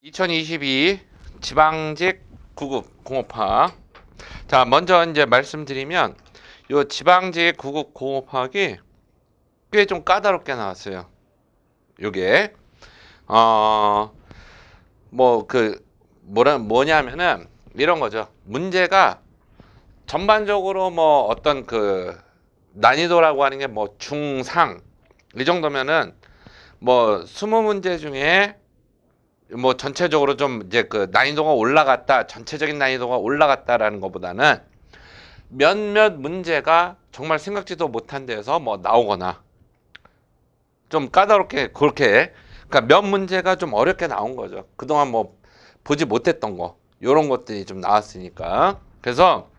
2022 지방직 9급 공업화. 자, 먼저 이제 말씀드리면 요 지방직 9급 공업화학이 꽤 좀 까다롭게 나왔어요. 요게 뭐냐면은 이런 거죠. 문제가 전반적으로 뭐 어떤 그 난이도라고 하는 게 뭐 중상 이 정도면은 뭐 20문제 중에 뭐 전체적으로 좀 이제 그 난이도가 올라갔다, 전체적인 난이도가 올라갔다라는 것보다는 몇몇 문제가 정말 생각지도 못한 데에서 뭐 나오거나 좀 까다롭게 그렇게, 그러니까 몇 문제가 좀 어렵게 나온 거죠. 그동안 뭐 보지 못했던 거 요런 것들이 좀 나왔으니까. 그래서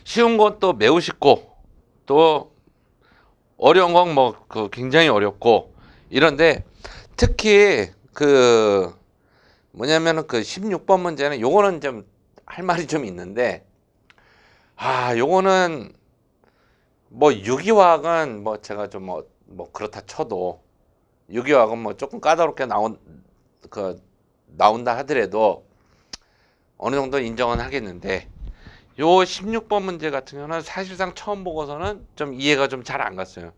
쉬운 것도 매우 쉽고 또 어려운 건 뭐 그 굉장히 어렵고 이런데, 특히 그 뭐냐면은 그 16번 문제는 요거는 좀 할 말이 좀 있는데, 요거는 뭐 유기화학은 뭐 제가 좀 뭐 그렇다 쳐도 유기화학은 뭐 조금 까다롭게 나온다 하더라도 어느 정도 인정은 하겠는데, 요 16번 문제 같은 경우는 사실상 처음 보고서는 좀 이해가 좀 잘 안 갔어요.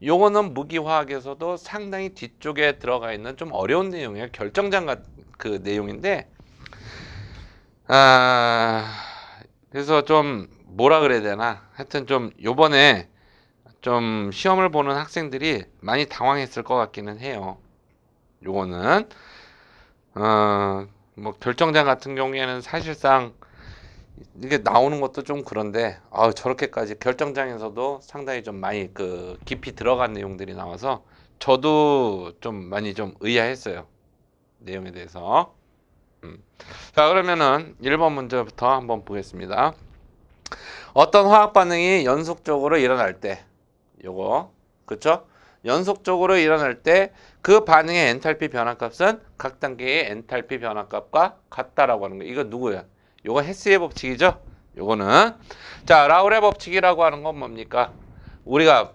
요거는 무기화학에서도 상당히 뒤쪽에 들어가 있는 좀 어려운 내용이에요. 결정장 그 내용인데, 그래서 좀 뭐라 그래야 되나, 하여튼 좀 요번에 좀 시험을 보는 학생들이 많이 당황했을 것 같기는 해요. 요거는 뭐 결정장 같은 경우에는 사실상 이게 나오는 것도 좀 그런데, 저렇게까지 결정장에서도 상당히 좀 많이 그 깊이 들어간 내용들이 나와서 저도 좀 많이 좀 의아했어요, 내용에 대해서. 자, 그러면은 1번 문제부터 한번 보겠습니다. 어떤 화학 반응이 연속적으로 일어날 때, 요거 그쵸? 연속적으로 일어날 때 그 반응의 엔탈피 변화값은 각 단계의 엔탈피 변화값과 같다라고 하는 거. 이거 누구야? 요거 헤스의 법칙이죠? 요거는, 자, 라울의 법칙이라고 하는 건 뭡니까? 우리가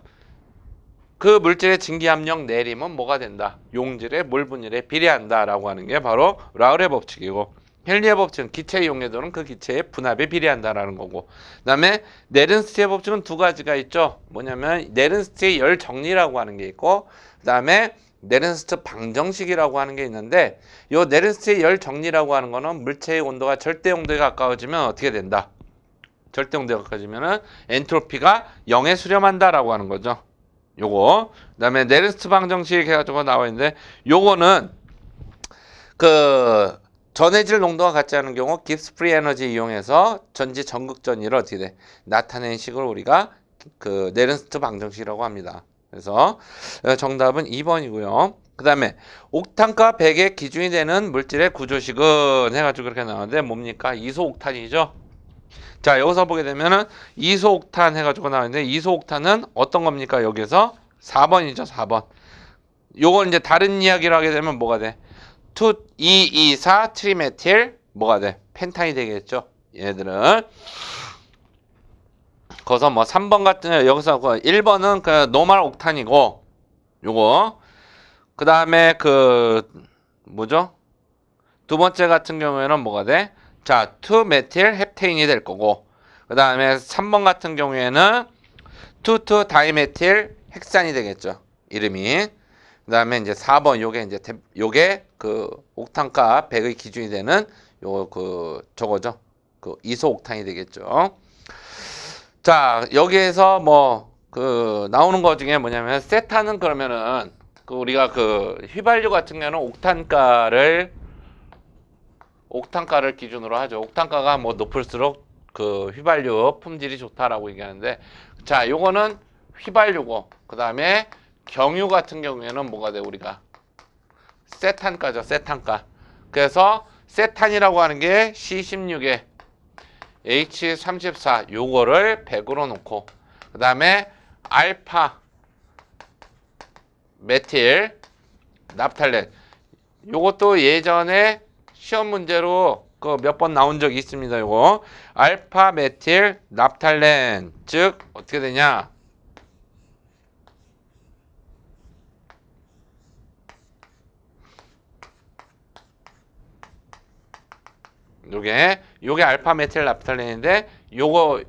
그 물질의 증기압력 내림은 뭐가 된다? 용질의 몰 분율에 비례한다라고 하는 게 바로 라울의 법칙이고, 헨리의 법칙은 기체의 용해도는 그 기체의 분압에 비례한다라는 거고, 그다음에 네른스트의 법칙은 두 가지가 있죠. 뭐냐면 네른스트의 열 정리라고 하는 게 있고, 그다음에 네른스트 방정식이라고 하는 게 있는데, 요 네른스트의 열 정리라고 하는 거는 물체의 온도가 절대 온도에 가까워지면 어떻게 된다? 절대 온도에 가까워지면은 엔트로피가 0에 수렴한다라고 하는 거죠. 요거. 그다음에 네른스트 방정식 해가지고 나와 있는데, 요거는 그 전해질 농도가 같지 않은 경우 깁스 프리 에너지 이용해서 전지 전극전위를 어떻게 돼? 나타낸 식을 우리가 그 네른스트 방정식이라고 합니다. 그래서 정답은 2번이고요. 그 다음에 옥탄가 100의 기준이 되는 물질의 구조식은 해가지고 그렇게 나오는데 뭡니까? 이소옥탄이죠. 자, 여기서 보게 되면은 이소옥탄 해가지고 나오는데, 이소옥탄은 어떤 겁니까? 여기서 4번이죠. 4번. 요건 이제 다른 이야기를 하게 되면 뭐가 돼? 224 트리메틸 뭐가 돼? 펜탄이 되겠죠. 얘들은. 거기서 뭐 3번 같은, 여기서 1번은 그 노멀 옥탄이고, 요거. 그 다음에 그 뭐죠? 두 번째 같은 경우에는 뭐가 돼? 자, 2메틸 헵테인이 될 거고, 그 다음에 3번 같은 경우에는 2 다이메틸 헥산이 되겠죠, 이름이. 그 다음에 이제 4번 요게 그 옥탄가 100의 기준이 되는 요 그 저거죠, 그 이소옥탄이 되겠죠. 자, 여기에서 뭐 그 나오는 거 중에 뭐냐면, 세탄은 그러면은 그 우리가 그 휘발유 같은 경우는 옥탄가를 기준으로 하죠. 옥탄가가 뭐 높을수록 그 휘발유 품질이 좋다라고 얘기하는데, 자, 요거는 휘발유고, 그 다음에 경유 같은 경우에는 뭐가 돼? 우리가 세탄가죠. 세탄가. 그래서 세탄이라고 하는 게 C16에 H34 요거를 100으로 놓고, 그 다음에 알파 메틸 납탈렌, 요것도 예전에 시험 문제로 그 몇 번 나온 적이 있습니다. 요거 알파 메틸 납탈렌, 즉 어떻게 되냐? 요게 알파 메틸 나프탈렌인데 요거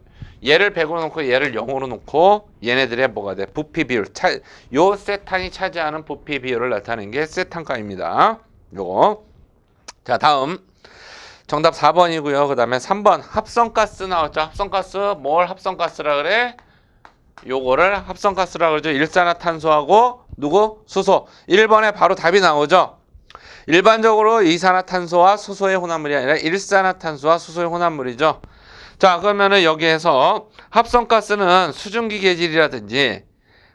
얘를 100으로 놓고 얘를 0으로 놓고 얘네들의 뭐가 돼? 부피 비율. 요 세탄이 차지하는 부피 비율을 나타내는 게 세탄가입니다. 요거. 자, 다음. 정답 4번이고요. 그 다음에 3번 합성가스 나왔죠. 합성가스 뭘 합성가스라 그래? 요거를 합성가스라 그러죠. 일산화탄소하고 누구? 수소. 1번에 바로 답이 나오죠. 일반적으로 이산화탄소와 수소의 혼합물이 아니라 일산화탄소와 수소의 혼합물이죠. 자, 그러면은 여기에서 합성가스는 수증기 계질이라든지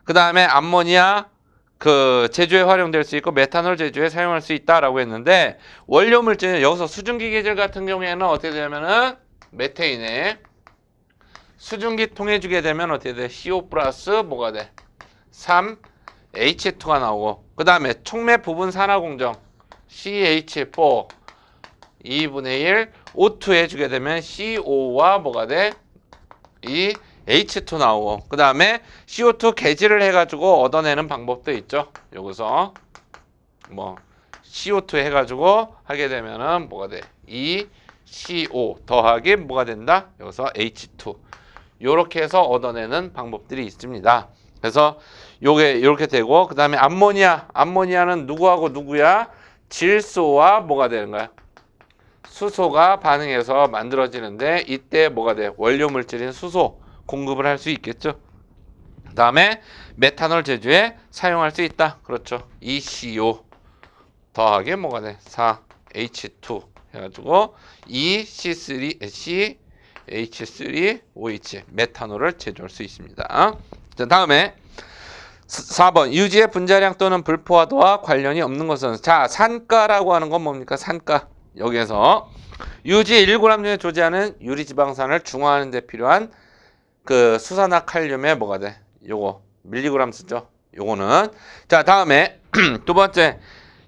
그 다음에 암모니아 그 제조에 활용될 수 있고 메탄올 제조에 사용할 수 있다라고 했는데 원료 물질은 여기서 수증기 계질 같은 경우에는 어떻게 되냐면은 메테인에 수증기 통해주게 되면 어떻게 돼? CO 플러스 뭐가 돼? 3H2가 나오고 그 다음에 촉매 부분 산화 공정 CH4 2분의 1 O2 해주게 되면 CO와 뭐가 돼? 이 H2 나오고 그 다음에 CO2 개질을 해가지고 얻어내는 방법도 있죠. 여기서 뭐 CO2 해가지고 하게 되면은 뭐가 돼? 이 CO 더하기 뭐가 된다? 여기서 H2 요렇게 해서 얻어내는 방법들이 있습니다. 그래서 요게 이렇게 되고 그 다음에 암모니아는 누구하고 누구야? 질소와 뭐가 되는 거야? 수소가 반응해서 만들어지는데 이때 뭐가 돼? 원료 물질인 수소 공급을 할 수 있겠죠. 그 다음에 메탄올 제조에 사용할 수 있다. 그렇죠. ECO 더하기 뭐가 돼? 4H2 해가지고 CH3OH 메탄올을 제조할 수 있습니다. 자, 다음에 4번 유지의 분자량 또는 불포화도와 관련이 없는 것은 자 산가라고 하는 건 뭡니까? 산가. 여기에서 유지 1g 중에 존재하는 유리지방산을 중화하는 데 필요한 그 수산화칼륨의 뭐가 돼? 요거 밀리그램 쓰죠. 요거는 자 다음에 두 번째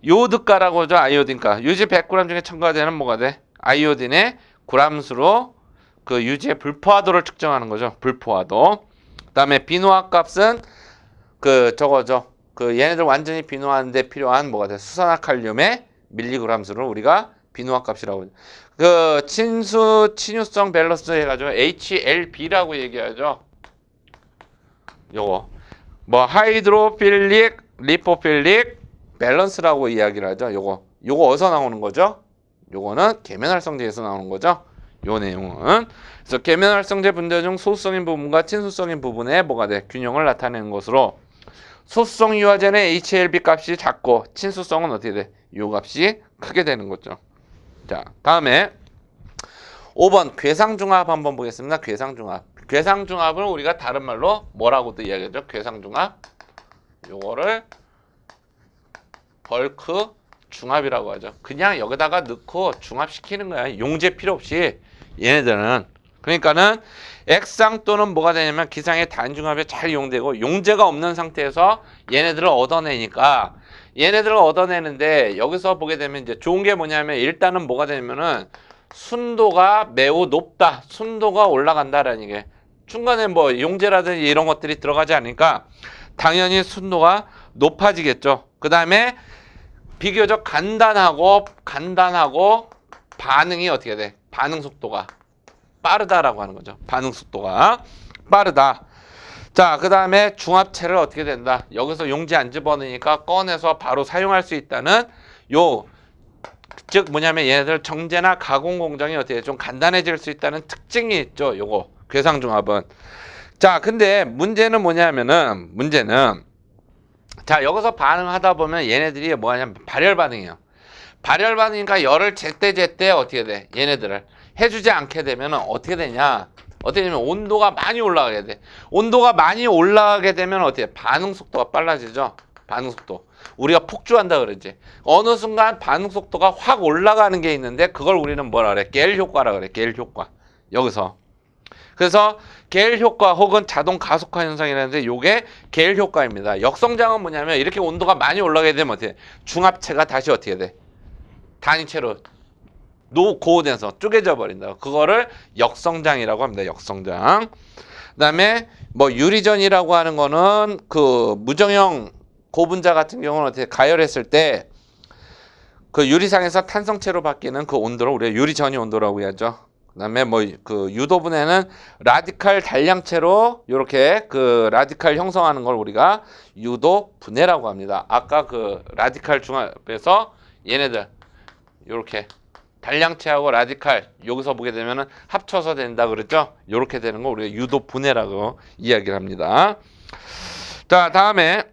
요드가라고 하죠. 아이오딘가. 유지 100g 중에 첨가되는 뭐가 돼? 아이오딘의 g수로 그 유지의 불포화도를 측정하는 거죠. 불포화도. 그다음에 비노화 값은 그 저거죠. 그 얘네들 완전히 비노화하는데 필요한 뭐가 돼? 수산화칼륨의 밀리그램 수를 우리가 비노화 값이라고 하죠. 그 친수 친유성 밸런스 해가지고 HLB라고 얘기하죠. 요거 뭐 하이드로필릭 리포필릭 밸런스라고 이야기를 하죠. 요거 어디서 나오는 거죠? 요거는 계면활성제에서 나오는 거죠. 요 내용은 그래서 계면활성제 분자 중 소수성인 부분과 친수성인 부분의 뭐가 돼? 균형을 나타내는 것으로 소수성 유화제는 HLB 값이 작고 친수성은 어떻게 돼? 요 값이 크게 되는 거죠. 자, 다음에 5번 괴상중합 한번 보겠습니다. 괴상중합. 괴상중합을 우리가 다른 말로 뭐라고도 이야기하죠? 괴상중합. 요거를 벌크 중합이라고 하죠. 그냥 여기다가 넣고 중합시키는 거야. 용제 필요 없이 얘네들은. 그러니까는 액상 또는 뭐가 되냐면 기상의 단중합에 잘 이용되고 용제가 없는 상태에서 얘네들을 얻어내니까 얘네들을 얻어내는데 여기서 보게 되면 이제 좋은 게 뭐냐면 일단은 뭐가 되냐면은 순도가 매우 높다. 순도가 올라간다라는 게 중간에 뭐 용제라든지 이런 것들이 들어가지 않으니까 당연히 순도가 높아지겠죠. 그 다음에 비교적 간단하고 반응이 어떻게 돼? 반응 속도가 빠르다라고 하는 거죠. 반응 속도가 빠르다. 자, 그 다음에 중합체를 어떻게 된다? 여기서 용지 안 집어넣으니까 꺼내서 바로 사용할 수 있다는 즉 뭐냐면 얘네들 정제나 가공 공정이 어떻게 좀 간단해질 수 있다는 특징이 있죠. 요거 괴상중합은. 자, 근데 문제는 뭐냐면은 자 여기서 반응하다 보면 얘네들이 뭐냐면 발열 반응이에요. 발열 반응이니까 열을 제때 어떻게 돼? 얘네들을 해주지 않게 되면 어떻게 되냐? 어떻게 되면 온도가 많이 올라가게 돼. 온도가 많이 올라가게 되면 어떻게 돼? 반응 속도가 빨라지죠. 반응 속도. 우리가 폭주한다 그러지. 어느 순간 반응 속도가 확 올라가는 게 있는데 그걸 우리는 뭐라 그래? 게일 효과라 그래. 게일 효과. 여기서. 그래서 게일 효과 혹은 자동 가속화 현상이라는데 요게 게일 효과입니다. 역성장은 뭐냐면 이렇게 온도가 많이 올라가게 되면 어떻게 돼? 중합체가 다시 어떻게 돼? 단위체로 고온에서 쪼개져 버린다. 그거를 역성장이라고 합니다. 역성장. 그다음에 뭐 유리전이라고 하는 거는 그 무정형 고분자 같은 경우는 어떻게 가열했을 때 그 유리상에서 탄성체로 바뀌는 그 온도를 우리가 유리 전위 온도라고 하죠. 그다음에 뭐 그 유도분해는 라디칼 단량체로 이렇게 그 라디칼 형성하는 걸 우리가 유도분해라고 합니다. 아까 그 라디칼 중합에서 얘네들 이렇게 단량체하고 라디칼 여기서 보게 되면은 합쳐서 된다 그랬죠. 이렇게 되는 거 우리가 유도분해라고 이야기를 합니다. 자, 다음에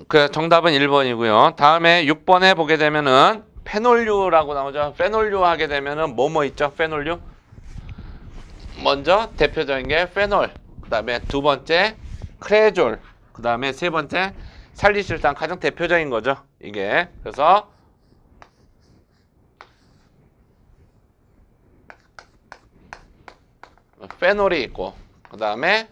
그 정답은 1번이고요. 다음에 6번에 보게 되면은 페놀류라고 나오죠. 페놀류 하게 되면은 뭐 있죠? 페놀류. 먼저 대표적인 게 페놀. 그다음에 두 번째 크레졸. 그다음에 세 번째 살리실산 가장 대표적인 거죠. 이게. 그래서 페놀이 있고 그다음에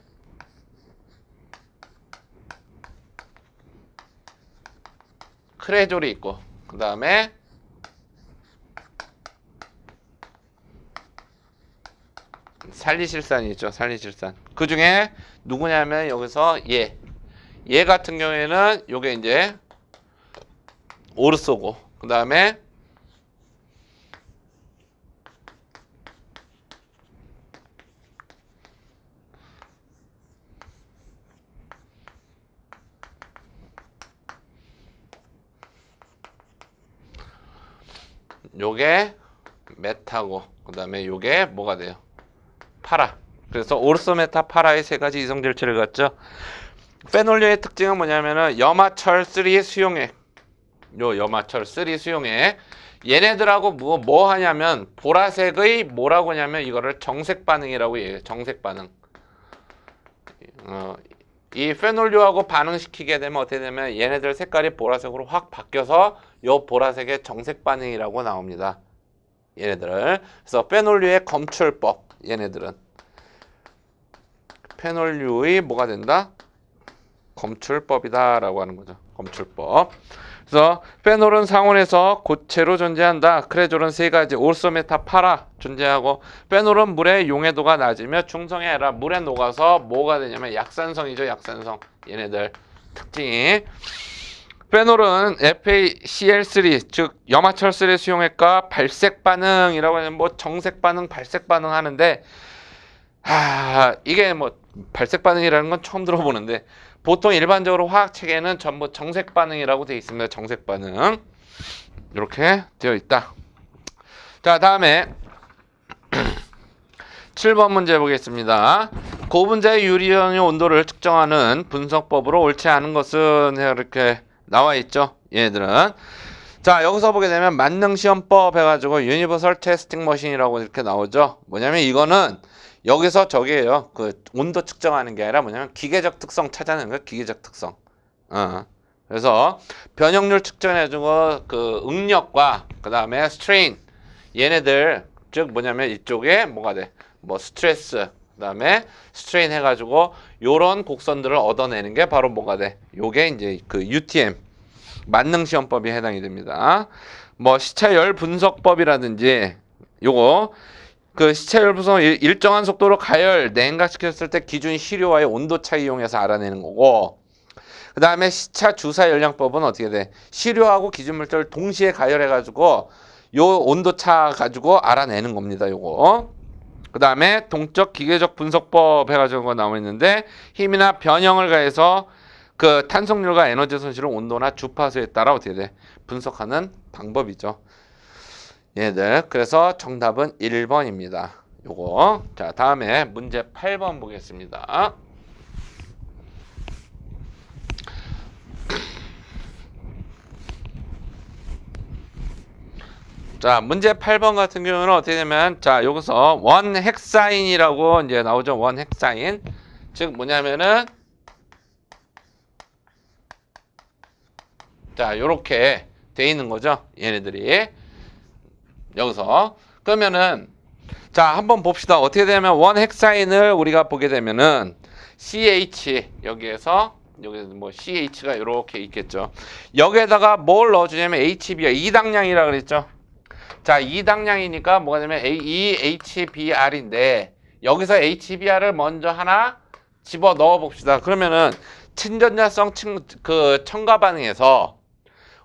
크레졸이 있고 그다음에 살리실산이 있죠. 살리실산. 그 중에 누구냐면 여기서 얘 같은 경우에는 요게 이제 오르소고 그 다음에 요게 메타고 그 다음에 요게 뭐가 돼요? 파라. 그래서 오르소 메타 파라의 세 가지 이성 절체를 갖죠. 페놀류의 특징은 뭐냐면은 염화철 3 수용액. 요 염화철 3 수용액. 얘네들하고 뭐 하냐면 보라색의 뭐라고 하냐면 이거를 정색 반응이라고 얘기해요. 정색 반응. 이 페놀류하고 반응시키게 되면 어떻게 되면 얘네들 색깔이 보라색으로 확 바뀌어서 요 보라색의 정색 반응이라고 나옵니다. 얘네들을. 그래서 페놀류의 검출법. 얘네들은 페놀류의 뭐가 된다? 검출법이다 라고 하는 거죠. 검출법. 그래서 페놀은 상온에서 고체로 존재한다. 크레졸은 세 가지 오르소 메타 파라 존재하고 페놀은 물의 용해도가 낮으며 중성이 아니라 물에 녹아서 뭐가 되냐면 약산성이죠. 약산성. 얘네들 특징이 페놀은 FaCl3 즉 염화철3 수용액과 발색 반응이라고 하는 뭐 정색 반응, 발색 반응 하는데 이게 뭐 발색 반응이라는 건 처음 들어보는데 보통 일반적으로 화학 체계는 전부 정색 반응이라고 되어 있습니다. 정색 반응 이렇게 되어 있다. 자, 다음에 7번 문제 보겠습니다. 고분자의 유리연의 온도를 측정하는 분석법으로 옳지 않은 것은 이렇게 나와 있죠. 얘네들은. 자, 여기서 보게 되면 만능시험법 해가지고 유니버설 테스팅 머신이라고 이렇게 나오죠. 뭐냐면 이거는 여기서 저기에요. 그 온도 측정하는 게 아니라 뭐냐면 기계적 특성 찾아내는 거예요. 기계적 특성. 그래서 변형률 측정해주고 그 응력과 그 다음에 스트레인 얘네들 즉 뭐냐면 이쪽에 뭐가 돼? 뭐 스트레스 그 다음에 스트레인 해가지고 요런 곡선들을 얻어내는 게 바로 뭐가 돼? 요게 이제 그 UTM 만능시험법이 해당이 됩니다. 뭐 시차열 분석법이라든지 요거 그 시차열 분석 일정한 속도로 가열 냉각시켰을 때 기준 시료와의 온도 차이 이용해서 알아내는 거고 그 다음에 시차 주사 열량법은 어떻게 돼? 시료하고 기준 물질을 동시에 가열해가지고 요 온도차 가지고 알아내는 겁니다. 요거. 그 다음에 동적 기계적 분석법 해가지고 나와 있는데 힘이나 변형을 가해서 그 탄속률과 에너지 손실을 온도나 주파수에 따라 어떻게 돼? 분석하는 방법이죠. 얘들. 그래서 정답은 1번입니다. 요거. 자, 다음에 문제 8번 보겠습니다. 자, 문제 8번 같은 경우는 어떻게 되면 자, 여기서 원 헥사인이라고 이제 나오죠. 원 헥사인. 즉 뭐냐면은 자, 요렇게 돼 있는 거죠. 얘네들이. 여기서. 그러면은 자, 한번 봅시다. 어떻게 되면 원 헥사인을 우리가 보게 되면은 CH 여기에서 여기 뭐 CH가 이렇게 있겠죠. 여기에다가 뭘 넣어주냐면 HBr 2당량이라 그랬죠. 자, 2당량이니까 뭐가 되면 이 HBr인데 여기서 HBr을 먼저 하나 집어 넣어 봅시다. 그러면은 친전자성 그 첨가 반응에서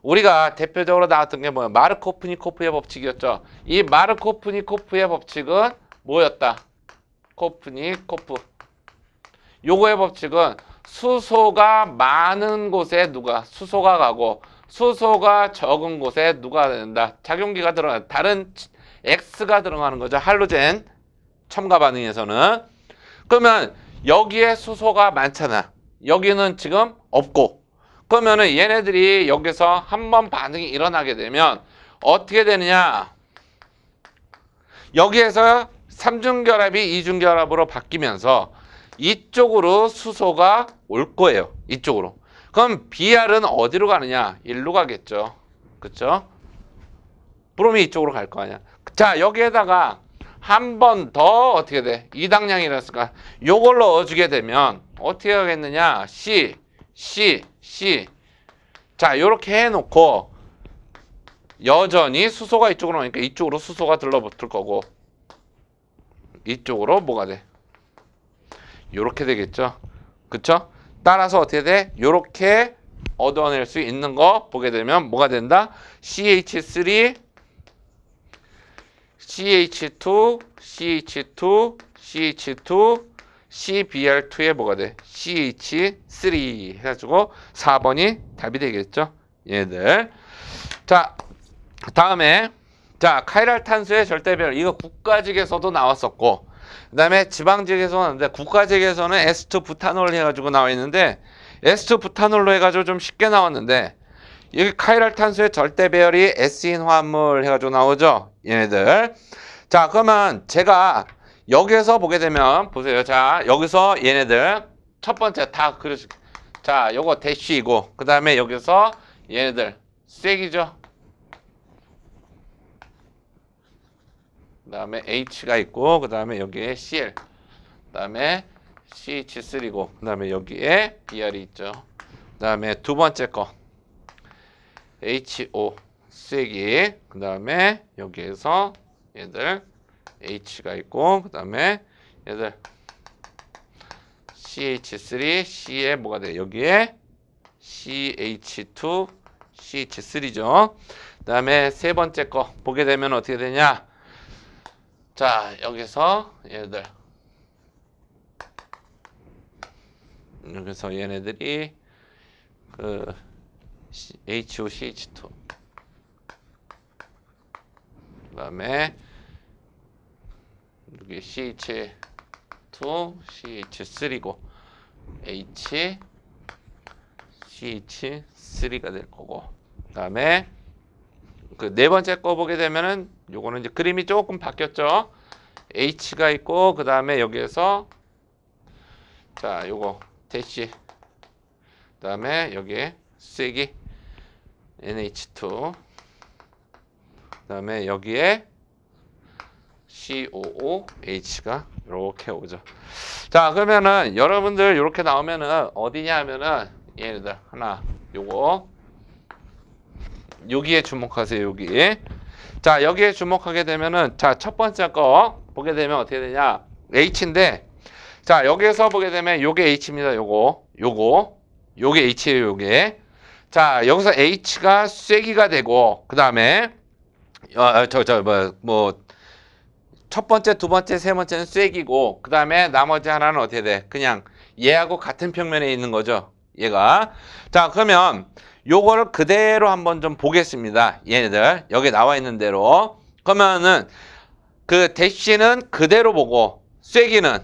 우리가 대표적으로 나왔던 게 뭐야? 마르코프니코프의 법칙이었죠. 이 마르코프니코프의 법칙은 뭐였다? 코프니코프. 요거의 법칙은 수소가 많은 곳에 수소가 가고 수소가 적은 곳에 된다. 작용기가 들어가 다른 X가 들어가는 거죠. 할로젠 첨가 반응에서는. 그러면 여기에 수소가 많잖아. 여기는 지금 없고. 그러면은 얘네들이 여기서 한번 반응이 일어나게 되면 어떻게 되느냐? 여기에서 삼중결합이 이중결합으로 바뀌면서 이쪽으로 수소가 올 거예요. 이쪽으로. 그럼 Br은 어디로 가느냐? 일로 가겠죠. 그쵸? 브롬이 이쪽으로 갈 거 아니야. 자, 여기에다가 한 번 더 어떻게 돼? 이당량이랬을까? 요걸 넣어주게 되면 어떻게 하겠느냐? C. 자, 요렇게 해놓고 여전히 수소가 이쪽으로 오니까 이쪽으로 수소가 들러붙을 거고 이쪽으로 뭐가 돼? 요렇게 되겠죠. 그쵸? 따라서 어떻게 돼? 요렇게 얻어낼 수 있는 거 보게 되면 뭐가 된다? CH3, CH2, CH2, CH2, CBr2에 뭐가 돼? CH3 해가지고 4번이 답이 되겠죠. 얘들. 자, 다음에 자, 카이랄 탄소의 절대별. 이거 국가직에서도 나왔었고 그 다음에 지방직에서 나왔는데 국가직에서는 에스트 부타놀 해가지고 나와 있는데 에스트 부타놀로 해가지고 좀 쉽게 나왔는데 여기 카이랄 탄소의 절대배열이 S인 화합물 해가지고 나오죠. 얘네들. 자, 그러면 제가 여기에서 보게 되면 보세요. 자, 여기서 얘네들 첫 번째 다 그려줄게. 자, 요거 대쉬이고 그 다음에 여기서 얘네들 쐐기죠. 그 다음에 H가 있고 그 다음에 여기에 Cl 그 다음에 CH3고 그 다음에 여기에 Br이 있죠. 그 다음에 두 번째 거 HO 쐐기 그 다음에 여기에서 얘들 H가 있고 그 다음에 얘들 CH3 C에 뭐가 돼? 여기에 CH2 CH3죠. 그 다음에 세 번째 거 보게 되면 어떻게 되냐? 자, 여기서 얘들 여기서 얘네들이 그 HOCH2 그 다음에 여기 CH2 CH3고 H CH3가 될 거고 그 다음에 그 네 번째 거 보게 되면은 요거는 이제 그림이 조금 바뀌었죠. H가 있고 그 다음에 여기에서 자, 요거 대시 그 다음에 여기에 쐐기 NH2 그 다음에 여기에 COOH가 이렇게 오죠. 자, 그러면은 여러분들 이렇게 나오면은 어디냐 하면은 얘네들 하나 요거 여기에 주목하세요. 여기. 자, 여기에 주목하게 되면은 자, 첫 번째 거 보게 되면 어떻게 되냐? H인데 자, 여기에서 보게 되면 요게 H입니다. 요게 H예요. 요게. 자, 여기서 H가 쐐기가 되고 그다음에 첫 번째, 두 번째, 세 번째는 쐐기고 그다음에 나머지 하나는 어떻게 돼? 그냥 얘하고 같은 평면에 있는 거죠. 얘가. 자, 그러면 요거를 그대로 한번 좀 보겠습니다. 얘네들 여기 나와 있는 대로. 그러면은 그 대시는 그대로 보고 쐐기는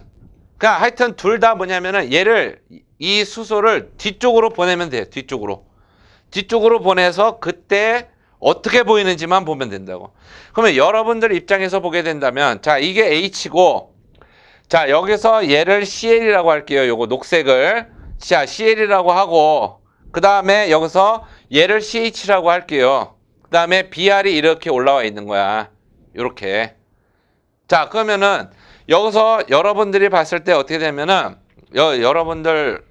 그러니까 하여튼 둘 다 뭐냐면은 얘를 이 수소를 뒤쪽으로 보내면 돼요. 뒤쪽으로 보내서 그때 어떻게 보이는지만 보면 된다고. 그러면 여러분들 입장에서 보게 된다면 자, 이게 H고 자, 여기서 얘를 CL이라고 할게요. 요거 녹색을 자, CL이라고 하고 그 다음에 여기서 얘를 CH라고 할게요. 그 다음에 BR이 이렇게 올라와 있는 거야. 이렇게. 자, 그러면은 여기서 여러분들이 봤을 때 어떻게 되면은 여러분들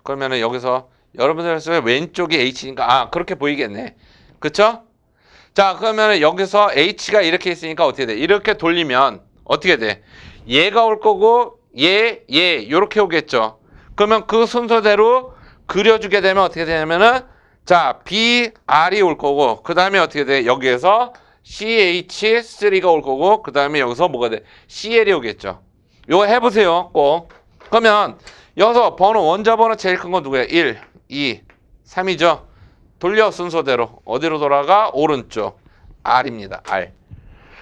그러면은 여기서 여러분들 왼쪽이 H니까 그렇게 보이겠네. 그쵸? 자, 그러면은 여기서 H가 이렇게 있으니까 어떻게 돼? 이렇게 돌리면 어떻게 돼? 얘가 올 거고 얘 요렇게 오겠죠. 그러면 그 순서대로 그려주게 되면 어떻게 되냐면은 자, BR이 올 거고, 그 다음에 어떻게 돼? 여기에서 CH3가 올 거고, 그 다음에 여기서 뭐가 돼? CL이 오겠죠. 요거 해보세요, 꼭. 그러면 여기서 번호, 원자 번호 제일 큰 건 누구야? 1, 2, 3이죠. 돌려 순서대로. 어디로 돌아가? 오른쪽. R입니다. R.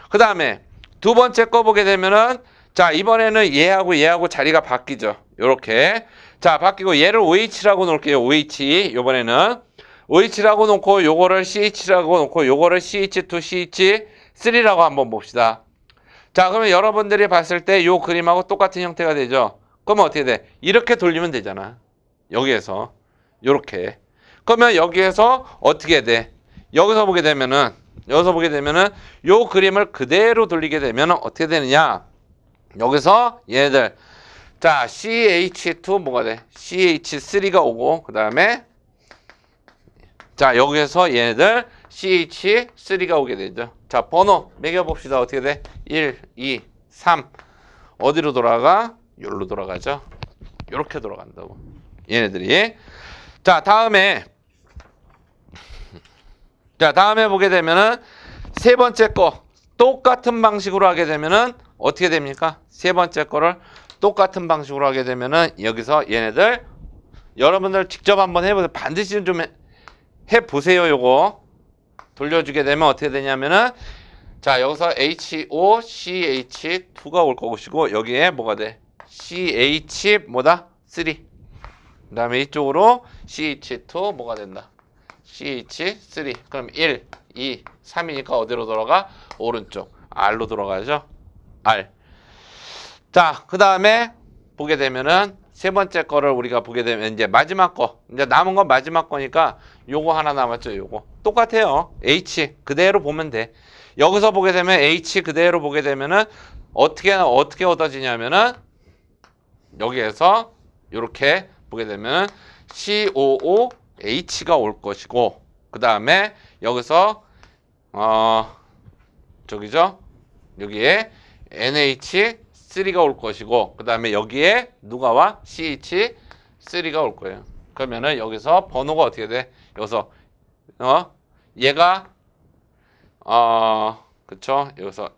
그 다음에 두 번째 거 보게 되면은, 자, 이번에는 얘하고 자리가 바뀌죠. 요렇게. 자, 바뀌고 얘를 OH라고 놓을게요. OH. 요번에는 OH라고 놓고 요거를 CH라고 놓고 요거를 CH2, CH3라고 한번 봅시다. 자, 그러면 여러분들이 봤을 때 요 그림하고 똑같은 형태가 되죠. 그러면 어떻게 돼? 이렇게 돌리면 되잖아. 여기에서 요렇게. 그러면 여기에서 어떻게 돼? 여기서 보게 되면은 요 그림을 그대로 돌리게 되면 어떻게 되느냐? 여기서 얘네들, 자, CH2 뭐가 돼? CH3가 오고, 그 다음에 자, 여기에서 얘네들 CH3가 오게 되죠. 자, 번호 매겨봅시다. 어떻게 돼? 1, 2, 3. 어디로 돌아가? 여기로 돌아가죠. 이렇게 돌아간다고. 얘네들이. 자, 다음에 보게 되면은 세 번째 거 똑같은 방식으로 하게 되면은 어떻게 됩니까? 세 번째 거를 똑같은 방식으로 하게 되면은 여기서 얘네들 여러분들 직접 한번 해보세요. 반드시 좀 해보세요. 요거 돌려주게 되면 어떻게 되냐면은, 자, 여기서 HOCH2가 올 것이고 여기에 뭐가 돼? CH 뭐다? 3. 그 다음에 이쪽으로 CH2 뭐가 된다? CH3. 그럼 1, 2, 3이니까 어디로 돌아가? 오른쪽. R로 돌아가죠. R. 자, 그 다음에 보게 되면은 세 번째 거를 우리가 보게 되면 이제 마지막 거. 이제 남은 건 마지막 거니까 요거 하나 남았죠. 요거. 똑같아요. H 그대로 보면 돼. 여기서 보게 되면 H 그대로 보게 되면은 어떻게 얻어지냐면은 여기에서 이렇게 보게 되면 COOH가 올 것이고, 그 다음에 여기서 저기죠. 여기에 NH3가 올 것이고, 그 다음에 여기에 누가 와? CH3가 올 거예요. 그러면은 여기서 번호가 어떻게 돼? 여기서 얘가 그쵸? 여기서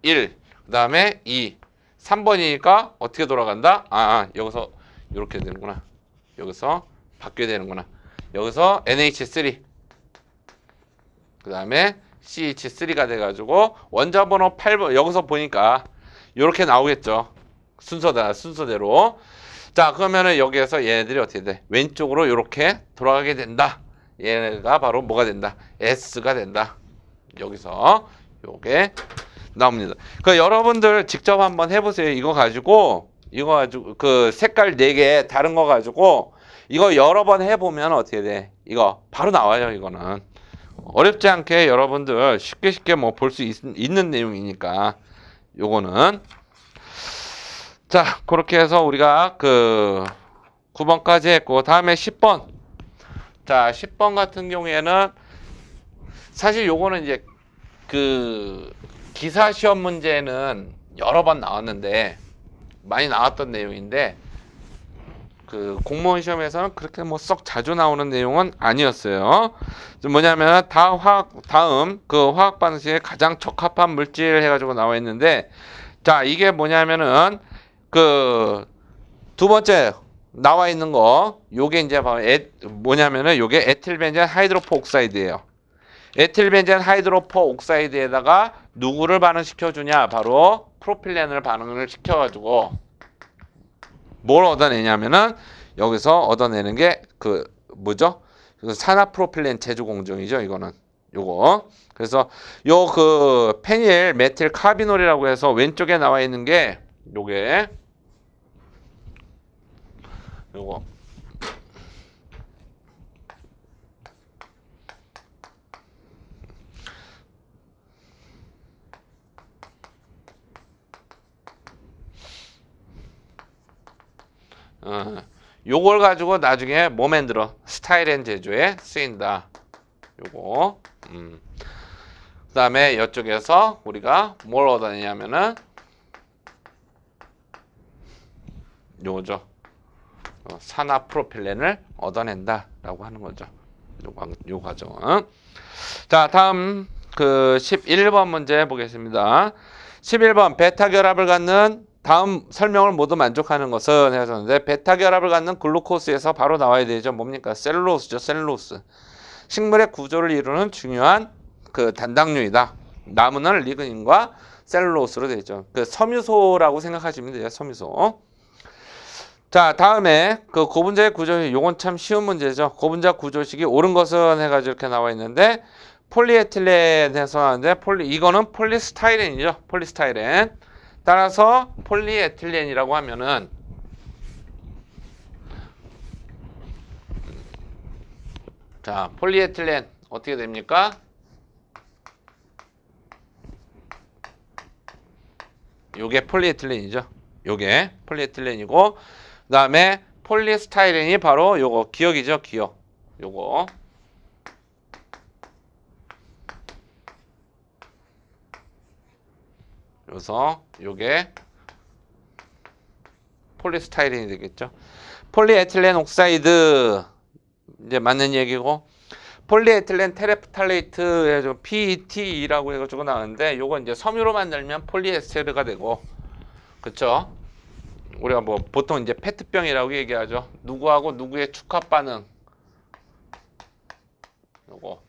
1, 그 다음에 2, 3번이니까 어떻게 돌아간다? 여기서 이렇게 되는구나. 여기서 바뀌어야 되는구나. 여기서 NH3, 그 다음에 CH3가 돼가지고 원자 번호 8번 여기서 보니까 이렇게 나오겠죠. 순서대로. 자, 그러면은 여기에서 얘네들이 어떻게 돼? 왼쪽으로 이렇게 돌아가게 된다. 얘네가 바로 뭐가 된다? S가 된다. 여기서 요게 나옵니다. 그 여러분들 직접 한번 해보세요. 이거 가지고 그 색깔 4개 다른 거 가지고 이거 여러 번 해보면 어떻게 돼? 이거 바로 나와요. 이거는 어렵지 않게 여러분들 쉽게 뭐 볼 수 있는 내용이니까 요거는. 자, 그렇게 해서 우리가 그 9번까지 했고, 다음에 10번. 자, 10번 같은 경우에는 사실 요거는 이제 그 기사 시험 문제는 여러 번 나왔는데 많이 나왔던 내용인데 그 공무원 시험에서는 그렇게 뭐 썩 자주 나오는 내용은 아니었어요. 뭐냐면 다음 그 화학 방식에 가장 적합한 물질 해가지고 나와 있는데, 자, 이게 뭐냐면은 그 두 번째 나와 있는 거, 요게 이제 뭐냐면은 요게 에틸벤젠 하이드로퍼 옥사이드예요. 에틸벤젠 하이드로퍼 옥사이드에다가 누구를 반응시켜 주냐? 바로 프로필렌을 반응을 시켜 가지고 뭘 얻어내냐면은 여기서 얻어내는 게 그 뭐죠? 산화프로필렌 제조 공정이죠. 이거는 요거. 그래서 요 그 페닐 메틸 카비놀이라고 해서 왼쪽에 나와 있는 게 요게 요거. 요걸 가지고 나중에 뭐 만들어? 스타일엔 제조에 쓰인다. 요거. 그 다음에 이쪽에서 우리가 뭘 얻어내냐면은 요거죠. 산화프로필렌을 얻어낸다라고 하는 거죠. 요 과정은. 자, 다음 그 11번 문제 보겠습니다. 11번 베타 결합을 갖는 다음 설명을 모두 만족하는 것은 해서는데 베타 결합을 갖는 글루코스에서 바로 나와야 되죠. 뭡니까? 셀룰로스죠. 셀룰로스. 식물의 구조를 이루는 중요한 그 단당류이다. 나무는 리그닌과 셀룰로스로 되어 있죠. 그 섬유소라고 생각하시면 돼요. 섬유소. 자, 다음에 그 고분자의 구조, 요건 참 쉬운 문제죠. 고분자 구조식이 옳은 것은 해가지고 이렇게 나와 있는데 폴리에틸렌에서 하는데 이거는 폴리스타이렌이죠. 폴리스타이렌. 따라서 폴리에틸렌이라고 하면은 자, 폴리에틸렌 어떻게 됩니까? 요게 폴리에틸렌이죠. 요게 폴리에틸렌이고 그 다음에 폴리스타이렌이 바로 요거 기억이죠. 기억. 요거 그래서 요게 폴리스타이렌이 되겠죠. 폴리에틸렌 옥사이드 이제 맞는 얘기고 폴리에틸렌 테레프탈레이트 해서 PET라고 해가지고 나오는데 요거 이제 섬유로 만들면 폴리에스테르가 되고 그쵸? 우리가 뭐 보통 이제 페트병이라고 얘기하죠. 누구하고 누구의 축합 반응 요거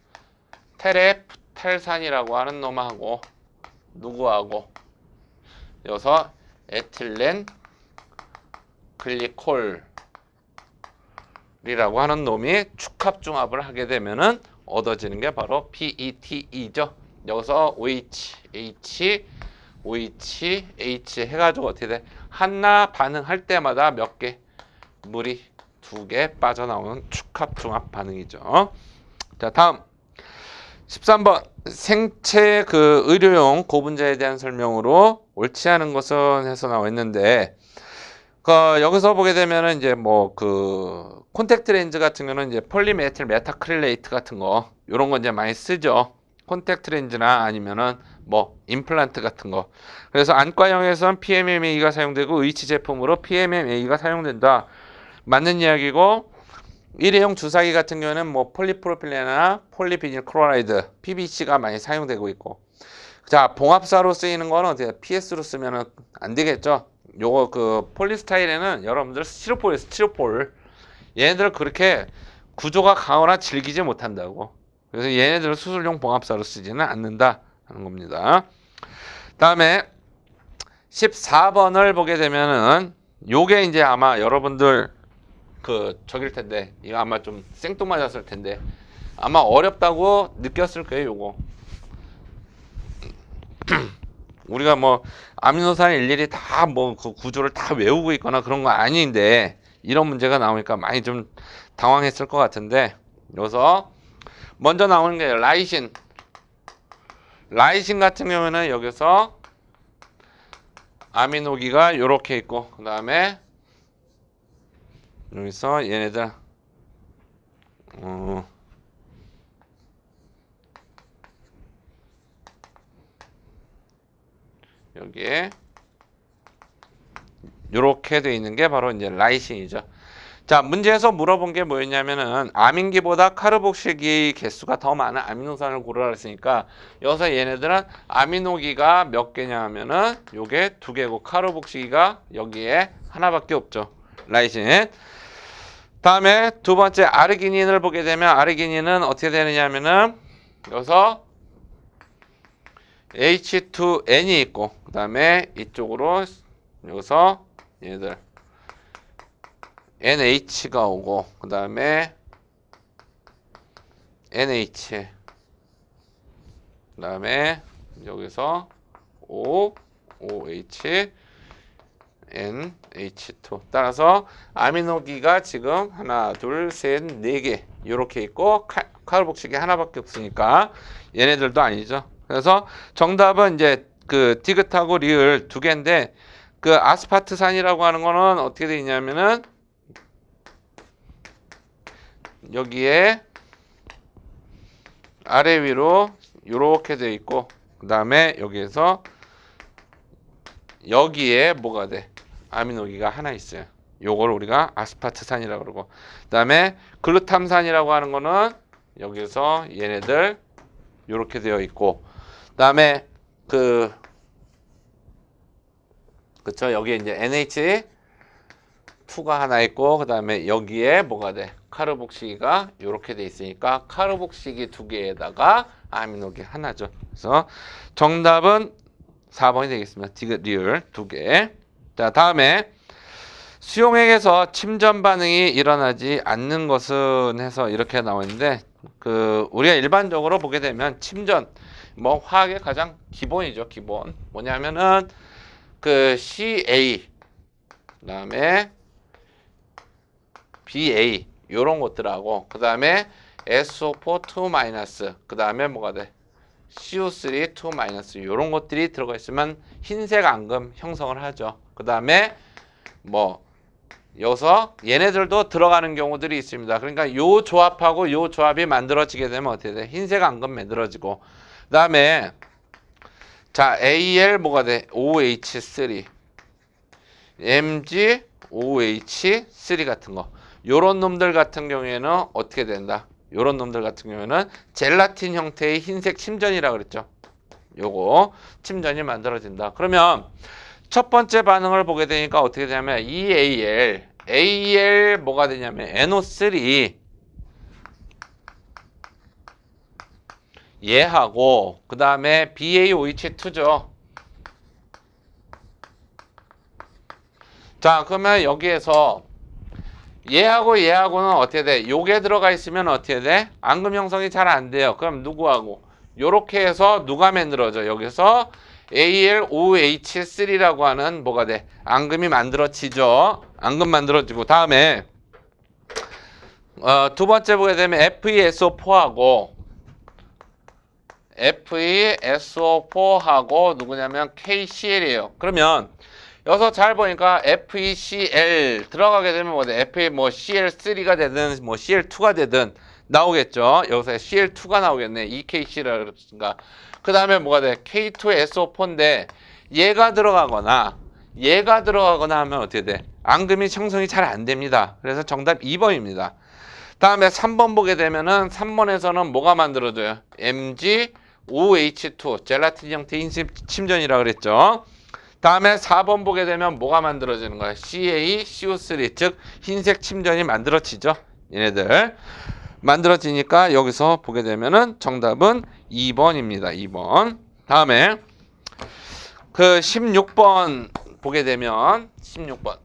테레프탈산이라고 하는 놈하고 누구하고 여기서 에틸렌 글리콜이라고 하는 놈이 축합중합을 하게 되면은 얻어지는 게 바로 PETE죠. 여기서 OH 해가지고 어떻게 돼? 하나 반응할 때마다 몇 개? 물이 2개 빠져나오는 축합중합 반응이죠. 자, 다음 13번 생체 그 의료용 고분자에 대한 설명으로 옳지 않은 것은 해서 나와 있는데 여기서 보게 되면은 이제 뭐 그 콘택트 렌즈 같은 거는 이제 폴리메틸 메타크릴레이트 같은 거 요런 거 이제 많이 쓰죠. 콘택트 렌즈나 아니면은 뭐 임플란트 같은 거. 그래서 안과용에서는 PMMA가 사용되고 의치 제품으로 PMMA가 사용된다. 맞는 이야기고 일회용 주사기 같은 경우는 뭐 폴리프로필렌이나 폴리비닐 클로라이드, PVC가 많이 사용되고 있고. 자, 봉합사로 쓰이는 거는 어떻게 PS로 쓰면은 안 되겠죠. 요거 그 폴리스타이렌은 여러분들 스티로폴 얘네들 그렇게 구조가 강하거나 질기지 못한다고. 그래서 얘네들 수술용 봉합사로 쓰지는 않는다 하는 겁니다. 다음에 14번을 보게 되면은 요게 이제 아마 여러분들 그 저길 텐데 이거 아마 좀 생뚱맞았을 텐데 아마 어렵다고 느꼈을 거예요. 요거 우리가 뭐 아미노산 일일이 다 뭐 그 구조를 다 외우고 있거나 그런 거 아닌데 이런 문제가 나오니까 많이 좀 당황했을 것 같은데 여기서 먼저 나오는 게 라이신 같은 경우는 여기서 아미노기가 요렇게 있고 그 다음에 여기서 얘네들 여기에 요렇게 돼 있는 게 바로 이제 라이신이죠. 자, 문제에서 물어본 게 뭐였냐면은 아민기보다 카르복실기 개수가 더 많은 아미노산을 고르라 했으니까 여기서 얘네들은 아미노기가 몇 개냐 하면은 요게 2개고 카르복실기가 여기에 하나밖에 없죠. 라이신. 다음에 두 번째 아르기닌을 보게 되면 아르기닌은 어떻게 되느냐 하면은 여기서 H2N이 있고 그 다음에 이쪽으로 여기서 얘들 NH가 오고 그 다음에 NH 그 다음에 여기서 OH NH2 따라서 아미노기가 지금 하나 둘 셋 네 개 이렇게 있고 카르복실기 하나밖에 없으니까 얘네들도 아니죠. 그래서 정답은 이제 그 디귿하고 리을 2개인데 그 아스파트산이라고 하는 거는 어떻게 되어 있냐면은 여기에 아래 위로 이렇게 되어 있고 그 다음에 여기에서 여기에 뭐가 돼? 아미노기가 하나 있어요. 요걸 우리가 아스파트산이라고 그러고, 그다음에 글루탐산이라고 하는 거는 여기서 얘네들 요렇게 되어 있고, 그다음에 그쵸, 여기에 이제 NH2가 하나 있고, 그다음에 여기에 뭐가 돼? 카르복시기가 요렇게 돼 있으니까 카르복시기 두 개에다가 아미노기 하나죠. 그래서 정답은 4번이 되겠습니다. 디귿리을 두 개. 자, 다음에 수용액에서 침전 반응이 일어나지 않는 것은 해서 이렇게 나와 있는데, 우리가 일반적으로 보게 되면 침전, 뭐 화학의 가장 기본이죠. 기본 뭐냐면은 CA, 그다음에 BA 요런 것들하고, 그다음에 SO4 2-, 그다음에 뭐가 돼? CO3 2- 요런 것들이 들어가 있으면 흰색 앙금 형성을 하죠. 그다음에 뭐 여기서 얘네들도 들어가는 경우들이 있습니다. 그러니까 요 조합하고 요 조합이 만들어지게 되면 어떻게 돼? 흰색 앙금 만들어지고, 그다음에 자, AL 뭐가 돼? OH3, MgOH3 같은 거, 요런 놈들 같은 경우에는 어떻게 된다? 요런 놈들 같은 경우에는 젤라틴 형태의 흰색 침전이라 그랬죠. 요거 침전이 만들어진다. 그러면 첫 번째 반응을 보게 되니까 어떻게 되냐면 AL 뭐가 되냐면 NO3 얘하고, 그 다음에 BaOH2죠. 자, 그러면 여기에서 얘하고는 어떻게 돼? 요게 들어가 있으면 어떻게 돼? 앙금 형성이 잘 안 돼요. 그럼 누구하고? 요렇게 해서 누가 만들어져? 여기서 AlOH3라고 하는 뭐가 돼? 앙금이 만들어지죠. 앙금 만들어지고, 다음에 두 번째 보게 되면 FeSO4하고 누구냐면 KCl이에요. 그러면 여기서 잘 보니까 FeCl 들어가게 되면 뭐 돼? Fe 뭐 Cl3가 되든 뭐 Cl2가 되든 나오겠죠. 여기서 Cl2가 나오겠네. EKC라 그랬으니까. 그 다음에 뭐가 돼? K2SO4인데 얘가 들어가거나 하면 어떻게 돼? 앙금이 형성이 잘 안 됩니다. 그래서 정답 2번입니다. 다음에 3번 보게 되면은 3번에서는 뭐가 만들어져요? MgOH2 젤라틴 형태 흰색 침전이라 그랬죠. 다음에 4번 보게 되면 뭐가 만들어지는 거야? CaCO3, 즉 흰색 침전이 만들어지죠. 얘네들 만들어지니까 여기서 보게 되면은 정답은 2번입니다. 2번. 다음에 16번 보게 되면 16번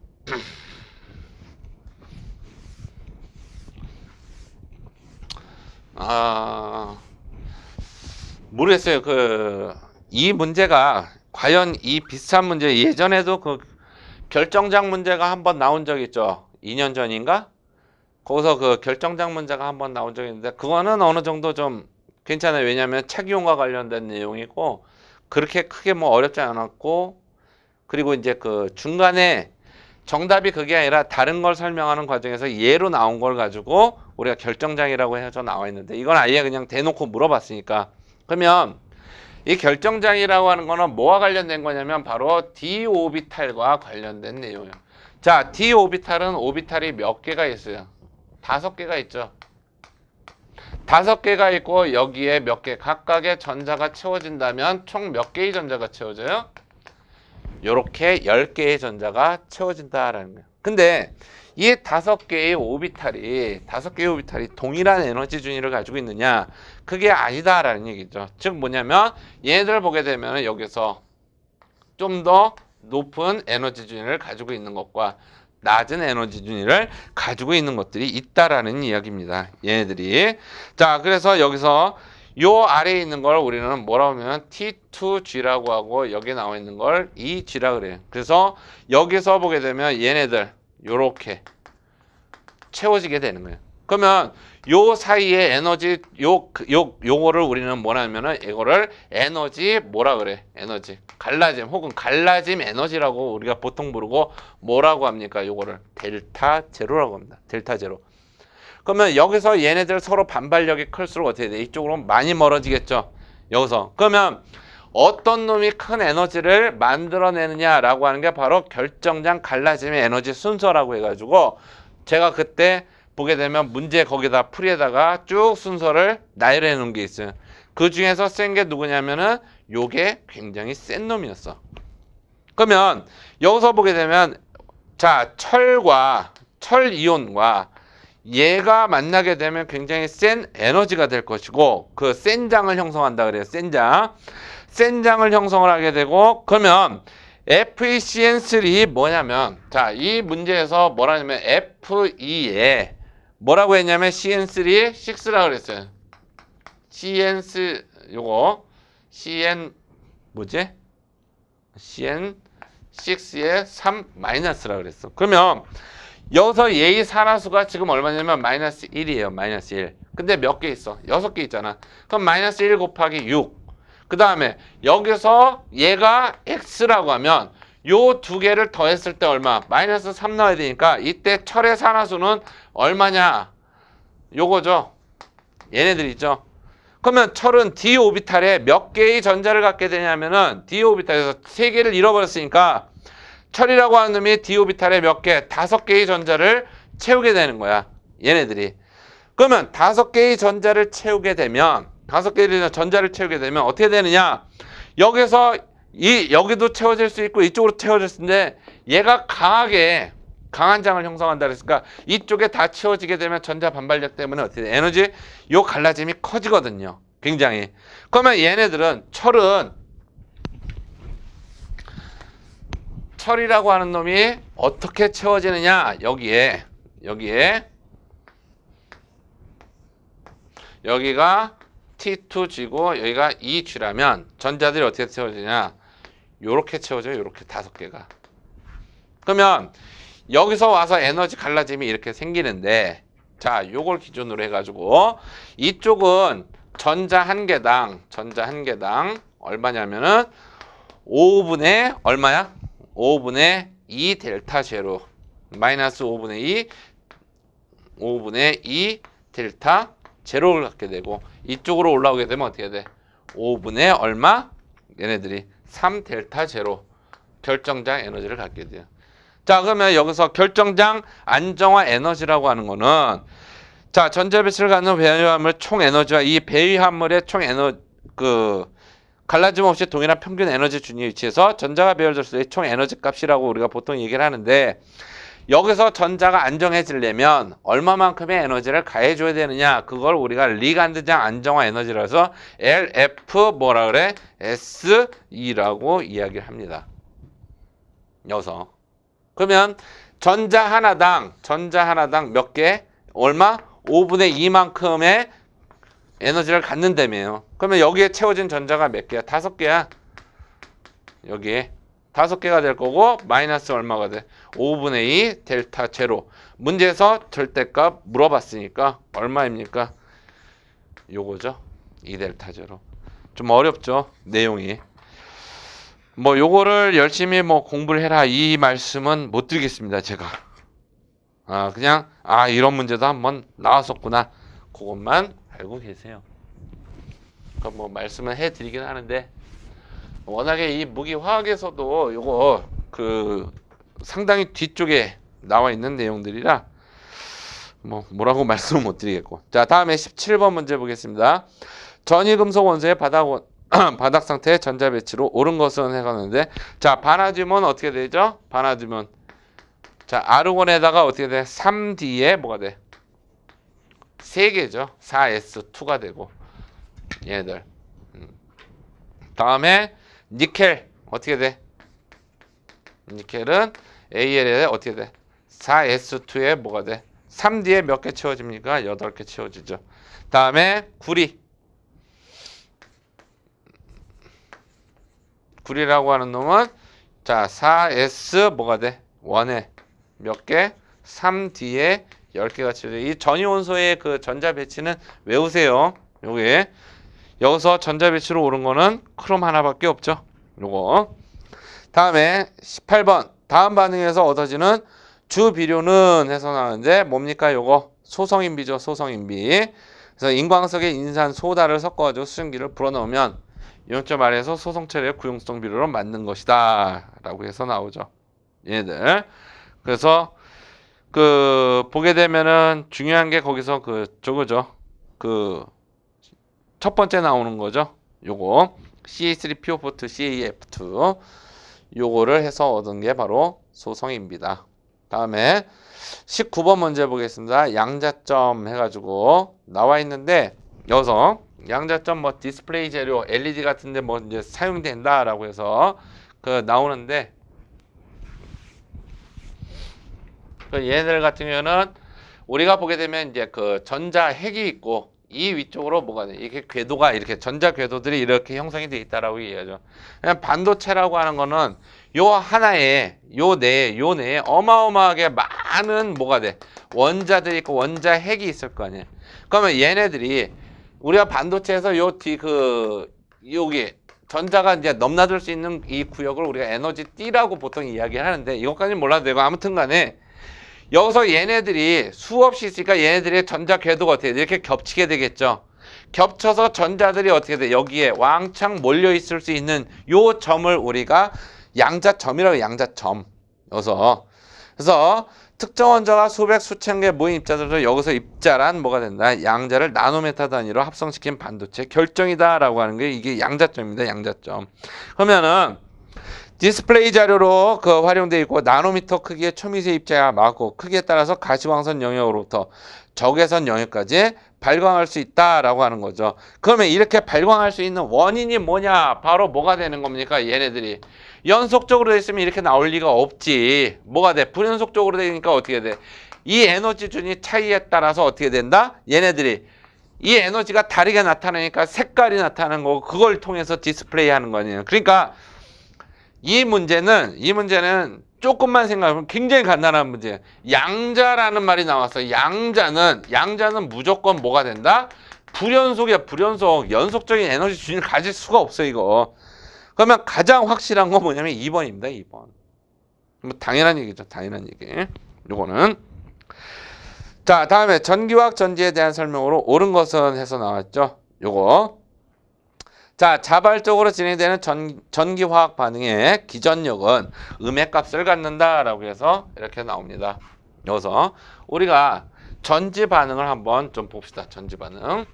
모르겠어요. 이 문제가 과연 이 비슷한 문제, 예전에도 결정장 문제가 한번 나온 적 있죠. 2년 전인가? 거기서 결정장 문제가 한번 나온 적이 있는데, 그거는 어느 정도 좀 괜찮아요. 왜냐하면 착용과 관련된 내용이고 그렇게 크게 뭐 어렵지 않았고, 그리고 이제 중간에 정답이 그게 아니라 다른 걸 설명하는 과정에서 예로 나온 걸 가지고 우리가 결정장이라고 해서 나와 있는데, 이건 아예 그냥 대놓고 물어봤으니까. 그러면 이 결정장이라고 하는 거는 뭐와 관련된 거냐면 바로 d 오비탈과 관련된 내용이에요. 자, d 오비탈은 오비탈이 몇 개가 있어요? 5개가 있죠. 5개가 있고 여기에 몇 개 각각의 전자가 채워진다면 총 몇 개의 전자가 채워져요? 요렇게 10개의 전자가 채워진다라는 거예요. 근데 이 5개의 오비탈이 동일한 에너지 준위를 가지고 있느냐? 그게 아니다라는 얘기죠. 즉 뭐냐면 얘네들 보게 되면 여기서 좀 더 높은 에너지 준위를 가지고 있는 것과 낮은 에너지 준위를 가지고 있는 것들이 있다라는 이야기입니다. 얘네들이. 자, 그래서 여기서 요 아래에 있는 걸 우리는 뭐라고 하면 T2G라고 하고, 여기 나와 있는 걸 EG라 그래요. 그래서 여기서 보게 되면 얘네들 요렇게 채워지게 되는 거예요. 그러면 요 사이에 에너지 요거를 우리는 뭐냐면은 이거를 에너지 뭐라 그래? 에너지 갈라짐 혹은 갈라짐 에너지라고 우리가 보통 부르고, 뭐라고 합니까? 요거를 델타 제로라고 합니다. 델타 제로. 그러면 여기서 얘네들 서로 반발력이 클수록 어떻게 돼? 이쪽으로 많이 멀어지겠죠. 여기서. 그러면 어떤 놈이 큰 에너지를 만들어내느냐라고 하는 게 바로 결정장 갈라짐의 에너지 순서라고 해가지고 제가 그때 보게 되면 문제 거기다 풀이에다가 쭉 순서를 나열해 놓은 게 있어요. 그 중에서 센 게 누구냐면은 요게 굉장히 센 놈이었어. 그러면 여기서 보게 되면 자, 철 이온과 얘가 만나게 되면 굉장히 센 에너지가 될 것이고 그 센 장을 형성한다 그래요. 센 장을 형성을 하게 되고 그러면 FeCN3 뭐냐면 자, 이 문제에서 뭐라냐면 Fe에 뭐라고 했냐면 CN3 6라고 그랬어요. CN3 요거 CN 뭐지? CN6에 3 마이너스라고 그랬어. 그러면 여기서 얘의 산화수가 지금 얼마냐면 마이너스 1이에요. 마이너스 1. 근데 몇 개 있어? 6개 있잖아. 그럼 마이너스 1 곱하기 6. 그 다음에 여기서 얘가 x라고 하면 요 두 개를 더했을 때 얼마? 마이너스 3 나와야 되니까 이때 철의 산화수는 얼마냐? 요거죠. 얘네들 있죠. 그러면 철은 d 오비탈에 몇 개의 전자를 갖게 되냐면은 d 오비탈에서 3개를 잃어버렸으니까 철이라고 하는 놈이 d 오비탈에 몇 개? 5개의 전자를 채우게 되는 거야. 얘네들이. 그러면 5개의 전자를 채우게 되면 어떻게 되느냐? 여기서 여기도 채워질 수 있고 이쪽으로 채워질 수 있는데 얘가 강한 장을 형성한다 그랬으니까 이쪽에 다 채워지게 되면 전자 반발력 때문에 어떻게 돼? 에너지 요 갈라짐이 커지거든요. 굉장히. 그러면 얘네들은 철이라고 하는 놈이 어떻게 채워지느냐? 여기가 T2G고 여기가 2G라면 전자들이 어떻게 채워지냐? 요렇게 채워져요. 요렇게 5개가. 그러면 여기서 와서 에너지 갈라짐이 이렇게 생기는데 자, 요걸 기준으로 해가지고 이쪽은 전자 한 개당 얼마냐면은 5분의 얼마야? 5분의 2 델타 제로 마이너스 5분의 2 델타 제로를 갖게 되고 이쪽으로 올라오게 되면 어떻게 돼? 5분의 얼마? 얘네들이 3 델타 제로 결정장 에너지를 갖게 돼요. 자, 그러면 여기서 결정장 안정화 에너지라고 하는 거는 자, 전자 배치를 갖는 배위화물 총 에너지와 이 배위화물의 총 갈라짐 없이 동일한 평균 에너지 준위 위치에서 전자가 배열될 때 총 에너지 값이라고 우리가 보통 얘기를 하는데 여기서 전자가 안정해지려면 얼마만큼의 에너지를 가해줘야 되느냐? 그걸 우리가 리간드장 안정화 에너지라고 해서 LF 뭐라 그래? SE라고 이야기를 합니다. 여기서. 그러면 전자 하나당 몇 개? 얼마? 5분의 2만큼의 에너지를 갖는다며요. 그러면 여기에 채워진 전자가 몇 개야? 5개야. 여기에 5개가 될 거고 마이너스 얼마가 돼? 5분의 2 델타 제로. 문제에서 절대값 물어봤으니까 얼마입니까? 요거죠. 2 델타 제로. 좀 어렵죠? 내용이. 뭐 요거를 열심히 공부를 해라 이 말씀은 못 드리겠습니다. 제가. 그냥 이런 문제도 한번 나왔었구나. 그것만 알고 계세요. 그럼 말씀을 해드리긴 하는데 워낙에 이 무기화학에서도 요거 상당히 뒤쪽에 나와 있는 내용들이라 뭐라고 말씀을 못 드리겠고. 자, 다음에 17번 문제 보겠습니다. 전이금속 원소의 바닥 상태의 전자 배치로 옳은 것은 해가는데 자, 바나듐은 어떻게 되죠? 바나듐은 자, 아르곤에다가 어떻게 돼? 3D에 뭐가 돼? 3개죠. 4S2가 되고 얘네들. 다음에 니켈 어떻게 돼? 니켈은 AL에 어떻게 돼? 4S2에 뭐가 돼? 3D에 몇 개 채워집니까? 8개 채워지죠. 다음에 구리라고 하는 놈은 자, 4S 뭐가 돼? 1에 몇 개? 3D에 10개가 채워져. 이 전이온소의 전자 배치는 외우세요. 여기서 전자 배치로 오른 거는 크롬 하나밖에 없죠. 요거. 다음에 18번. 다음 반응에서 얻어지는 주비료는 해서 나오는데 뭡니까? 요거 소성인비죠. 소성인비. 그래서 인광석에 인산 소다를 섞어가지고 수증기를 불어넣으면 이용점 아래에서 소성 처리의 구용성 비료로 만든 것이다 라고 해서 나오죠. 얘들. 그래서 그 보게 되면은 중요한 게 거기서 그 저거죠. 그 첫 번째 나오는 거죠. 요거 CA3PO4 CAF2 요거를 해서 얻은 게 바로 소성입니다. 다음에 19번 문제 보겠습니다. 양자점 해가지고 나와 있는데 여기서 양자점 뭐 디스플레이 재료 LED 같은데 뭐 이제 사용된다라고 해서 그 나오는데 그 얘네들 같은 경우는 우리가 보게 되면 이제 그 전자 핵이 있고 이 위쪽으로 뭐가 돼? 이렇게 궤도가 이렇게 전자 궤도들이 이렇게 형성이 되어 있다라고 얘기하죠. 그냥 반도체라고 하는 거는 요 하나에 요 내에 어마어마하게 많은 뭐가 돼? 원자들이 있고 원자 핵이 있을 거 아니에요. 그러면 얘네들이 우리가 반도체에서 여기 전자가 이제 넘나들 수 있는 이 구역을 우리가 에너지 D라고 보통 이야기를 하는데 이것까지는 몰라도 되고 아무튼 간에 여기서 얘네들이 수없이 있으니까 얘네들의 전자 궤도가 어떻게 돼? 이렇게 겹치게 되겠죠. 겹쳐서 전자들이 어떻게 돼? 여기에 왕창 몰려 있을 수 있는 요 점을 우리가 양자점이라고 양자점. 그래서 특정 원자가 수백 수천 개 모인 입자들도 여기서 입자란 뭐가 된다? 양자를 나노메타 단위로 합성시킨 반도체 결정이다라고 하는 게 이게 양자점입니다. 양자점. 그러면은 디스플레이 자료로 그 활용되어 있고 나노미터 크기의 초미세 입자가 많고 크기에 따라서 가시광선 영역으로부터 적외선 영역까지 발광할 수 있다라고 하는 거죠. 그러면 이렇게 발광할 수 있는 원인이 뭐냐? 바로 뭐가 되는 겁니까? 얘네들이 연속적으로 됐으면 이렇게 나올 리가 없지. 뭐가 돼? 불연속적으로 되니까 어떻게 돼? 이 에너지 준위 차이에 따라서 어떻게 된다? 얘네들이 이 에너지가 다르게 나타나니까 색깔이 나타나는 거고 그걸 통해서 디스플레이 하는 거 아니에요. 그러니까 이 문제는 조금만 생각하면 굉장히 간단한 문제예요. 양자라는 말이 나왔어요. 양자는 무조건 뭐가 된다? 불연속이야, 불연속. 연속적인 에너지 준위를 가질 수가 없어, 이거. 그러면 가장 확실한 건 뭐냐면 2번입니다, 2번. 뭐 당연한 얘기죠, 당연한 얘기. 요거는. 자, 다음에 전기화학 전지에 대한 설명으로 옳은 것은 해서 나왔죠. 요거. 자, 자발적으로 진행되는 전기화학 반응의 기전력은 음의 값을 갖는다라고 해서 이렇게 나옵니다. 여기서 우리가 전지 반응을 한번 좀 봅시다. 전지 반응.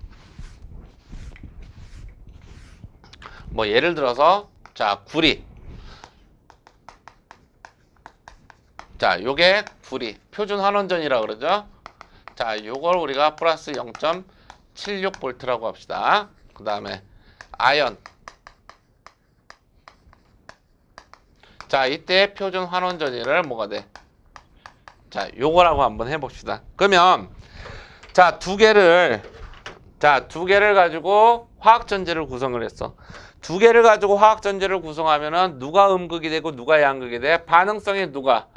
뭐 예를 들어서 자, 구리. 자, 요게 구리. 표준 환원전이라고 그러죠. 자, 요걸 우리가 플러스 0.76V라고 합시다. 그 다음에 아연. 자, 이때 표준 환원 전위를 뭐가 돼? 자, 요거라고 한번 해봅시다. 그러면 자, 두 개를 가지고 화학 전지를 구성을 했어. 두 개를 가지고 화학 전지를 구성하면은 누가 음극이 되고 누가 양극이 돼? 반응성이 누가?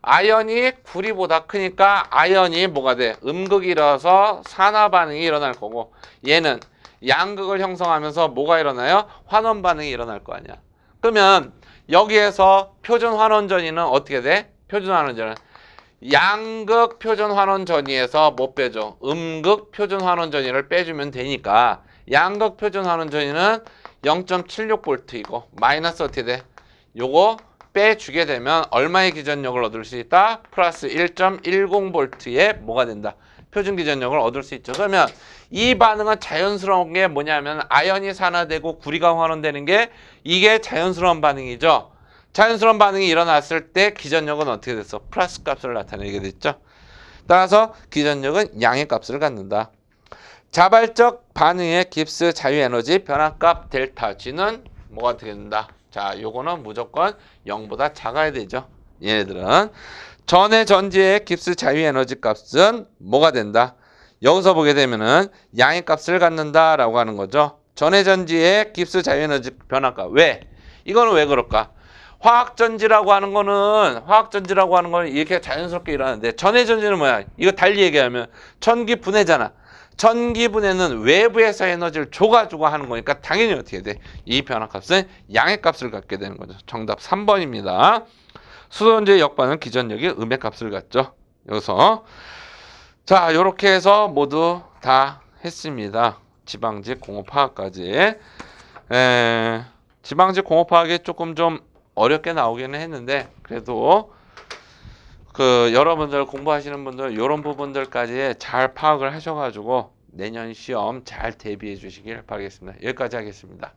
아연이 구리보다 크니까 아연이 뭐가 돼? 음극이 일어나서 산화 반응이 일어날 거고 얘는 양극을 형성하면서 뭐가 일어나요? 환원 반응이 일어날 거 아니야. 그러면 여기에서 표준 환원 전위는 어떻게 돼? 표준 환원 전위. 양극 표준 환원 전위에서 뭐 빼줘? 음극 표준 환원 전위를 빼주면 되니까 양극 표준 환원 전위는 0.76V이고 마이너스 어떻게 돼? 요거 빼주게 되면 얼마의 기전력을 얻을 수 있다? 플러스 1.10V의 뭐가 된다? 표준 기전력을 얻을 수 있죠. 그러면 이 반응은 자연스러운 게 뭐냐면 아연이 산화되고 구리가 환원되는 게 이게 자연스러운 반응이죠. 자연스러운 반응이 일어났을 때 기전력은 어떻게 됐어? 플러스 값을 나타내게 됐죠. 따라서 기전력은 양의 값을 갖는다. 자발적 반응의 깁스 자유에너지 변화값 델타 G는 뭐가 되겠는다? 자, 요거는 무조건 0보다 작아야 되죠. 얘네들은 전해 전지의 깁스 자유에너지 값은 뭐가 된다? 여기서 보게 되면은 양의 값을 갖는다라고 하는 거죠. 전해 전지의 깁스 자유에너지 변화값. 왜? 이거는 왜 그럴까? 화학 전지라고 하는 거는 이렇게 자연스럽게 일어나는데 전해 전지는 뭐야? 이거 달리 얘기하면 전기 분해잖아. 전기 분해는 외부에서 에너지를 줘가지고 하는 거니까 당연히 어떻게 돼? 이 변화값은 양의 값을 갖게 되는 거죠. 정답 3번입니다. 수소전지의 역반응 기전력이 음의 값을 갖죠. 여기서 자, 이렇게 해서 모두 다 했습니다. 지방직 공업화학까지. 지방직 공업화학이 조금 좀 어렵게 나오기는 했는데 그래도 그 여러분들 공부하시는 분들 이런 부분들까지 잘 파악을 하셔가지고 내년 시험 잘 대비해 주시길 바라겠습니다. 여기까지 하겠습니다.